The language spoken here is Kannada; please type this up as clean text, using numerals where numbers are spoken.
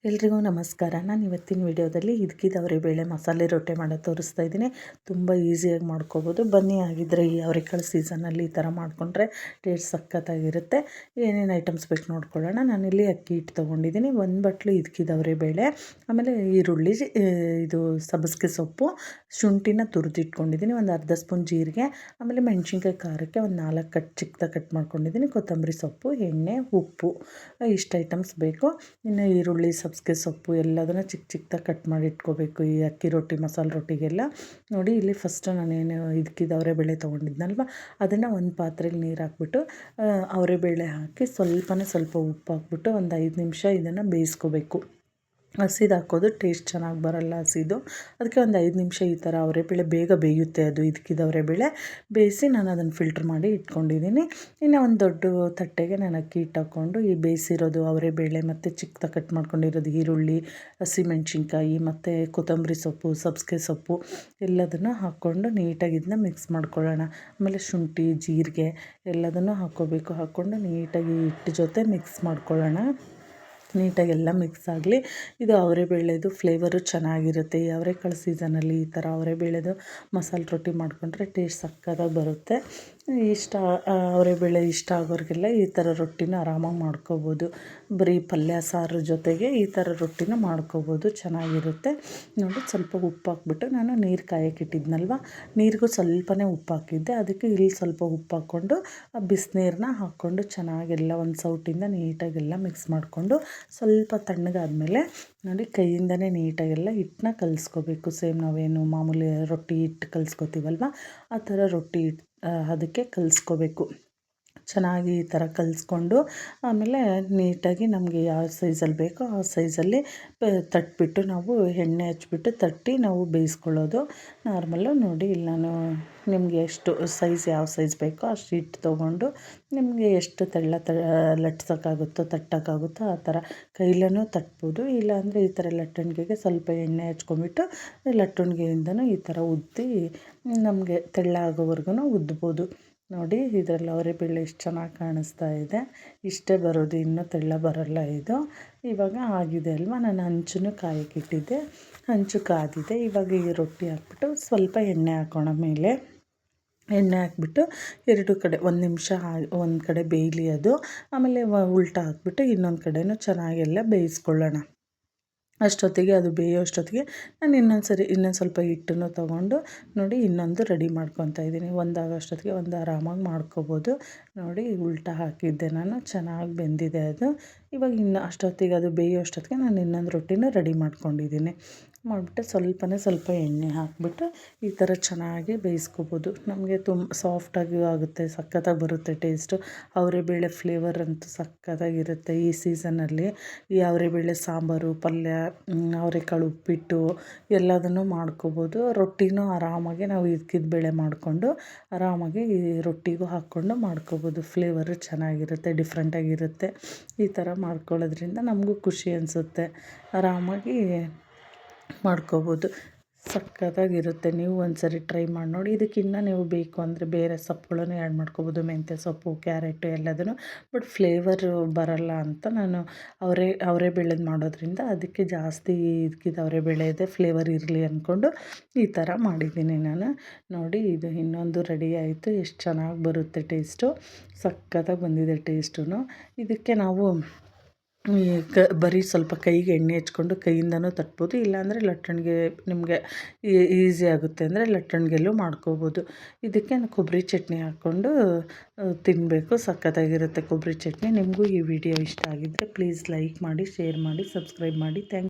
ಎಲ್ರಿಗೂ ನಮಸ್ಕಾರ. ನಾನು ಇವತ್ತಿನ ವಿಡಿಯೋದಲ್ಲಿ ಹಿದ್ಕಿದ ಬೇಳೆ ಮಸಾಲೆ ರೊಟ್ಟಿ ಮಾಡೋದು ತೋರಿಸ್ತಾ ಇದ್ದೀನಿ. ತುಂಬ ಈಸಿಯಾಗಿ ಮಾಡ್ಕೋಬೋದು. ಬನ್ನಿ ಆಗಿದ್ದರೆ ಈ ಅವರೆಕಾಳು ಸೀಸನಲ್ಲಿ ಈ ಥರ ಮಾಡಿಕೊಂಡ್ರೆ ಟೇಸ್ಟ್ ಸಖತ್ತಾಗಿರುತ್ತೆ. ಏನೇನು ಐಟಮ್ಸ್ ಬೇಕು ನೋಡ್ಕೊಳ್ಳೋಣ. ನಾನಿಲ್ಲಿ ಅಕ್ಕಿ ಹಿಟ್ಟು ತೊಗೊಂಡಿದ್ದೀನಿ, 1 ಬಟ್ಲು ಹಿದ್ಕಿದ ಬೇಳೆ, ಆಮೇಲೆ ಈರುಳ್ಳಿ, ಇದು ಸಬ್ಬಸಿಗೆ ಸೊಪ್ಪು, ಶುಂಠಿನ ತುರಿದಿಟ್ಕೊಂಡಿದ್ದೀನಿ, ಒಂದು ಅರ್ಧ ಸ್ಪೂನ್ ಜೀರಿಗೆ, ಆಮೇಲೆ ಮೆಣಸಿನ್ಕಾಯಿ ಖಾರಕ್ಕೆ ಒಂದು 4 ಚಿಕ್ಕದಾಗಿ ಕಟ್ ಮಾಡ್ಕೊಂಡಿದ್ದೀನಿ, ಕೊತ್ತಂಬರಿ ಸೊಪ್ಪು, ಎಣ್ಣೆ, ಉಪ್ಪು, ಇಷ್ಟು ಐಟಮ್ಸ್ ಬೇಕು. ಇನ್ನು ಈರುಳ್ಳಿ, ಸಬ್ಬಸಿಗೆ ಸೊಪ್ಪು ಎಲ್ಲದನ್ನು ಚಿಕ್ಕದಾಗಿ ಕಟ್ ಮಾಡಿ ಇಟ್ಕೋಬೇಕು ಈ ಅಕ್ಕಿ ರೊಟ್ಟಿ ಮಸಾಲೆ ರೊಟ್ಟಿಗೆಲ್ಲ. ನೋಡಿ ಇಲ್ಲಿ ಫಸ್ಟು ನಾನೇನು ಹಿದ್ಕಿದ ಬೇಳೆ ತೊಗೊಂಡಿದ್ನಲ್ವ, ಅದನ್ನು ಒಂದು ಪಾತ್ರೆಯಲ್ಲಿ ನೀರು ಹಾಕ್ಬಿಟ್ಟು ಬೇಳೆ ಹಾಕಿ ಸ್ವಲ್ಪ ಉಪ್ಪು ಹಾಕ್ಬಿಟ್ಟು ಒಂದು 5 ನಿಮಿಷ ಇದನ್ನು ಬೇಯಿಸ್ಕೋಬೇಕು. ಹಸಿದು ಹಾಕೋದು ಟೇಸ್ಟ್ ಚೆನ್ನಾಗಿ ಬರೋಲ್ಲ ಹಸಿದು, ಅದಕ್ಕೆ ಒಂದು 5 ನಿಮಿಷ ಈ ಥರ ಬೇಳೆ ಬೇಗ ಬೇಯುತ್ತೆ. ಅದು ಹಿದ್ಕಿದ ಬೇಳೆ ಬೇಯಿಸಿ ನಾನು ಅದನ್ನು ಫಿಲ್ಟ್ರ್ ಮಾಡಿ ಇಟ್ಕೊಂಡಿದ್ದೀನಿ. ಇನ್ನು ಒಂದು ದೊಡ್ಡ ತಟ್ಟೆಗೆ ನಾನು ಅಕ್ಕಿ ಹಿಟ್ಟು ಹಾಕ್ಕೊಂಡು ಈ ಬೇಯಿಸಿರೋದು ಬೇಳೆ ಮತ್ತು ಚಿಕ್ಕದಾಗಿ ಕಟ್ ಮಾಡ್ಕೊಂಡಿರೋದು ಈರುಳ್ಳಿ, ಹಸಿಮೆಣ್ಸಿನ್ಕಾಯಿ ಮತ್ತು ಕೊತ್ತಂಬರಿ ಸೊಪ್ಪು, ಸಬ್ಬಸಿಗೆ ಸೊಪ್ಪು ಎಲ್ಲದನ್ನು ಹಾಕ್ಕೊಂಡು ನೀಟಾಗಿ ಇದನ್ನ ಮಿಕ್ಸ್ ಮಾಡ್ಕೊಳ್ಳೋಣ. ಆಮೇಲೆ ಶುಂಠಿ, ಜೀರಿಗೆ ಎಲ್ಲದನ್ನು ಹಾಕ್ಕೋಬೇಕು. ಹಾಕ್ಕೊಂಡು ನೀಟಾಗಿ ಹಿಟ್ಟು ಜೊತೆ ಮಿಕ್ಸ್ ಮಾಡ್ಕೊಳ್ಳೋಣ. ನೀಟಾಗಿ ಎಲ್ಲ ಮಿಕ್ಸ್ ಆಗಲಿ. ಇದು ಬೇಳೆದು ಫ್ಲೇವರು ಚೆನ್ನಾಗಿರುತ್ತೆ. ಈ ಅವರೆಕಾಳು ಸೀಸನಲ್ಲಿ ಈ ಥರ ಬೇಳೆದು ಮಸಾಲೆ ರೊಟ್ಟಿ ಮಾಡಿಕೊಂಡ್ರೆ ಟೇಸ್ಟ್ ಸಕ್ಕತ್ತಾಗಿ ಬರುತ್ತೆ. ಬೇಳೆ ಇಷ್ಟ ಆಗೋರಿಗೆಲ್ಲ ಈ ಥರ ರೊಟ್ಟಿನ ಆರಾಮಾಗಿ ಮಾಡ್ಕೋಬೋದು. ಬರೀ ಪಲ್ಯ ಸಾರು ಜೊತೆಗೆ ಈ ಥರ ರೊಟ್ಟಿನ ಮಾಡ್ಕೋಬೋದು, ಚೆನ್ನಾಗಿರುತ್ತೆ. ನೋಡಿ ಸ್ವಲ್ಪ ಉಪ್ಪು ಹಾಕ್ಬಿಟ್ಟು ನಾನು ನೀರು ಕಾಯಕ್ಕಿಟ್ಟಿದ್ನಲ್ವ, ನೀರಿಗೂ ಸ್ವಲ್ಪನೇ ಉಪ್ಪು ಹಾಕಿದ್ದೆ. ಅದಕ್ಕೆ ಇಲ್ಲಿ ಸ್ವಲ್ಪ ಉಪ್ಪು ಹಾಕ್ಕೊಂಡು ಬಿಸಿನೀರನ್ನ ಹಾಕ್ಕೊಂಡು ಚೆನ್ನಾಗೆಲ್ಲ ಒಂದು ಸೌಟಿಂದ ನೀಟಾಗೆಲ್ಲ ಮಿಕ್ಸ್ ಮಾಡಿಕೊಂಡು ಸ್ವಲ್ಪ ತಣ್ಣಗಾದ್ಮೇಲೆ ನೋಡಿ ಕೈಯಿಂದನೇ ನೀಟಾಗೆಲ್ಲ ಹಿಟ್ಟನ್ನ ಕಲಿಸ್ಕೋಬೇಕು. ಸೇಮ್ ನಾವೇನು ಮಾಮೂಲಿ ರೊಟ್ಟಿ ಹಿಟ್ಟು ಕಲಿಸ್ಕೋತೀವಲ್ವ, ಆ ಥರ ರೊಟ್ಟಿ ಹಿಟ್ಟು ಅದಕ್ಕೆ ಕಲಿಸ್ಕೋಬೇಕು. ಚೆನ್ನಾಗಿ ಈ ಥರ ಕಲಿಸ್ಕೊಂಡು ಆಮೇಲೆ ನೀಟಾಗಿ ನಮಗೆ ಯಾವ ಸೈಜಲ್ಲಿ ಬೇಕೋ ಆ ಸೈಜಲ್ಲಿ ತಟ್ಟಿಬಿಟ್ಟು ನಾವು ಎಣ್ಣೆ ಹಚ್ಬಿಟ್ಟು ತಟ್ಟಿ ನಾವು ಬೇಯಿಸ್ಕೊಳ್ಳೋದು ನಾರ್ಮಲ್ಲು. ನೋಡಿ ಇಲ್ಲಿ ನಾನು ನಿಮಗೆ ಎಷ್ಟು ಸೈಜ್ ಯಾವ ಸೈಜ್ ಬೇಕೋ ಅಷ್ಟು ಹಿಟ್ಟು ತೊಗೊಂಡು ನಿಮಗೆ ಎಷ್ಟು ಲಟ್ಸೋಕ್ಕಾಗುತ್ತೋ ತಟ್ಟೋಕ್ಕಾಗುತ್ತೋ ಆ ಥರ ಕೈಲೂ ತಟ್ಬೋದು. ಇಲ್ಲಾಂದರೆ ಈ ಥರ ಲಟ್ಟಣಿಗೆಗೆ ಸ್ವಲ್ಪ ಎಣ್ಣೆ ಹಚ್ಕೊಂಬಿಟ್ಟು ಲಟ್ಟಣಿಗೆಯಿಂದನೂ ಈ ಥರ ಉದ್ದಿ ನಮಗೆ ಆಗೋವರೆಗೂ ಉದ್ಬೋದು. ನೋಡಿ ಇದರಲ್ಲಿ ಬೇಳೆ ಎಷ್ಟು ಚೆನ್ನಾಗಿ ಕಾಣಿಸ್ತಾ ಇದೆ. ಇಷ್ಟೇ ಬರೋದು, ಇನ್ನೂ ತೆಳ್ಳ ಬರೋಲ್ಲ ಇದು. ಇವಾಗ ಆಗಿದೆ ಅಲ್ವಾ, ನಾನು ಹಂಚನ್ನು ಕಾಯಕ್ಕಿಟ್ಟಿದ್ದೆ, ಹಂಚು ಕಾದಿದೆ. ಇವಾಗ ಈ ರೊಟ್ಟಿ ಹಾಕ್ಬಿಟ್ಟು ಸ್ವಲ್ಪ ಎಣ್ಣೆ ಹಾಕೋಣ. ಮೇಲೆ ಎಣ್ಣೆ ಹಾಕ್ಬಿಟ್ಟು 2 ಕಡೆ 1 ನಿಮಿಷ ಒಂದು ಕಡೆ ಬೇಯಲಿ ಅದು. ಆಮೇಲೆ ಉಲ್ಟಾ ಹಾಕ್ಬಿಟ್ಟು ಇನ್ನೊಂದು ಕಡೆನೂ ಚೆನ್ನಾಗೆಲ್ಲ ಬೇಯಿಸ್ಕೊಳ್ಳೋಣ. ಅಷ್ಟೊತ್ತಿಗೆ ಅದು ಬೇಯೋ ಅಷ್ಟೊತ್ತಿಗೆ ನಾನು ಇನ್ನೊಂದು ಸ್ವಲ್ಪ ಹಿಟ್ಟನ್ನು ತೊಗೊಂಡು ನೋಡಿ ಇನ್ನೊಂದು ರೆಡಿ ಮಾಡ್ಕೊತಾ ಇದ್ದೀನಿ. ಒಂದಾಗೋ ಅಷ್ಟೊತ್ತಿಗೆ ಒಂದು ಆರಾಮಾಗಿ ಮಾಡ್ಕೋಬೋದು. ನೋಡಿ ಉಲ್ಟಾ ಹಾಕಿದ್ದೆ ನಾನು, ಚೆನ್ನಾಗಿ ಬೆಂದಿದೆ ಅದು. ಇವಾಗ ಇನ್ನು ಅಷ್ಟೊತ್ತಿಗೆ ಅದು ಬೇಯೋ ಅಷ್ಟೊತ್ತಿಗೆ ನಾನು ಇನ್ನೊಂದು ರೊಟ್ಟಿನ ರೆಡಿ ಮಾಡ್ಕೊಂಡಿದ್ದೀನಿ. ಮಾಡಿಬಿಟ್ಟು ಸ್ವಲ್ಪ ಎಣ್ಣೆ ಹಾಕಿಬಿಟ್ಟು ಈ ಥರ ಚೆನ್ನಾಗಿ ಬೇಯಿಸ್ಕೋಬೋದು. ನಮಗೆ ಸಾಫ್ಟಾಗಿ ಆಗುತ್ತೆ, ಸಖತ್ತಾಗಿ ಬರುತ್ತೆ ಟೇಸ್ಟು. ಬೇಳೆ ಫ್ಲೇವರ್ ಅಂತೂ ಸಖತ್ತಾಗಿರುತ್ತೆ ಈ ಸೀಸನಲ್ಲಿ. ಈ ಬೇಳೆ ಸಾಂಬಾರು, ಪಲ್ಯ, ಅವರೆಕಾಳು ಉಪ್ಪಿಟ್ಟು ಎಲ್ಲದನ್ನು ಮಾಡ್ಕೋಬೋದು. ರೊಟ್ಟಿನೂ ಆರಾಮಾಗಿ ನಾವು ಹಿದ್ಕಿದ ಬೇಳೆ ಮಾಡಿಕೊಂಡು ಆರಾಮಾಗಿ ಈ ರೊಟ್ಟಿಗೂ ಹಾಕ್ಕೊಂಡು ಮಾಡ್ಕೋಬೋದು. ಫ್ಲೇವರು ಚೆನ್ನಾಗಿರುತ್ತೆ, ಡಿಫ್ರೆಂಟಾಗಿರುತ್ತೆ. ಈ ಥರ ಮಾಡ್ಕೊಳ್ಳೋದ್ರಿಂದ ನಮಗೂ ಖುಷಿ ಅನಿಸುತ್ತೆ. ಆರಾಮಾಗಿ ಮಾಡ್ಕೋಬೋದು, ಸಖತ್ತಾಗಿರುತ್ತೆ. ನೀವು ಒಂದ್ಸರಿ ಟ್ರೈ ಮಾಡಿ ನೋಡಿ. ಇದಕ್ಕಿನ್ನ ನೀವು ಬೇಕು ಅಂದರೆ ಬೇರೆ ಸೊಪ್ಪುಗಳನ್ನು ಆ್ಯಡ್ ಮಾಡ್ಕೋಬೋದು, ಮೆಂತ್ಯ ಸೊಪ್ಪು, ಕ್ಯಾರೆಟು ಎಲ್ಲದನ್ನು. ಬಟ್ ಫ್ಲೇವರು ಬರೋಲ್ಲ ಅಂತ ನಾನು ಬೇಳೆದು ಮಾಡೋದ್ರಿಂದ ಅದಕ್ಕೆ ಜಾಸ್ತಿ ಹಿದ್ಕಿದ ಬೇಳೆ ಇದೆ, ಫ್ಲೇವರ್ ಇರಲಿ ಅಂದ್ಕೊಂಡು ಈ ಥರ ಮಾಡಿದ್ದೀನಿ ನಾನು. ನೋಡಿ ಇದು ಇನ್ನೊಂದು ರೆಡಿ ಆಯಿತು. ಎಷ್ಟು ಚೆನ್ನಾಗಿ ಬರುತ್ತೆ ಟೇಸ್ಟು, ಸಖತ್ತಾಗಿ ಬಂದಿದೆ ಟೇಸ್ಟು. ಇದಕ್ಕೆ ನಾವು ಬರೀ ಸ್ವಲ್ಪ ಕೈಗೆ ಎಣ್ಣೆ ಹಚ್ಕೊಂಡು ಕೈಯಿಂದನೂ ತಟ್ಬೋದು. ಇಲ್ಲಾಂದರೆ ಲಟ್ಟಣಿಗೆ ನಿಮಗೆ ಈಸಿ ಆಗುತ್ತೆ ಅಂದರೆ ಲಟ್ಟಣಿಗೆಲ್ಲೂ ಮಾಡ್ಕೋಬೋದು. ಇದಕ್ಕೆ ಕೊಬ್ಬರಿ ಚಟ್ನಿ ಹಾಕ್ಕೊಂಡು ತಿನ್ನಬೇಕು, ಸಖತ್ತಾಗಿರುತ್ತೆ ಕೊಬ್ಬರಿ ಚಟ್ನಿ. ನಿಮಗೂ ಈ ವಿಡಿಯೋ ಇಷ್ಟ ಆಗಿದ್ದರೆ ಪ್ಲೀಸ್ ಲೈಕ್ ಮಾಡಿ, ಶೇರ್ ಮಾಡಿ, ಸಬ್ಸ್ಕ್ರೈಬ್ ಮಾಡಿ. Thank you.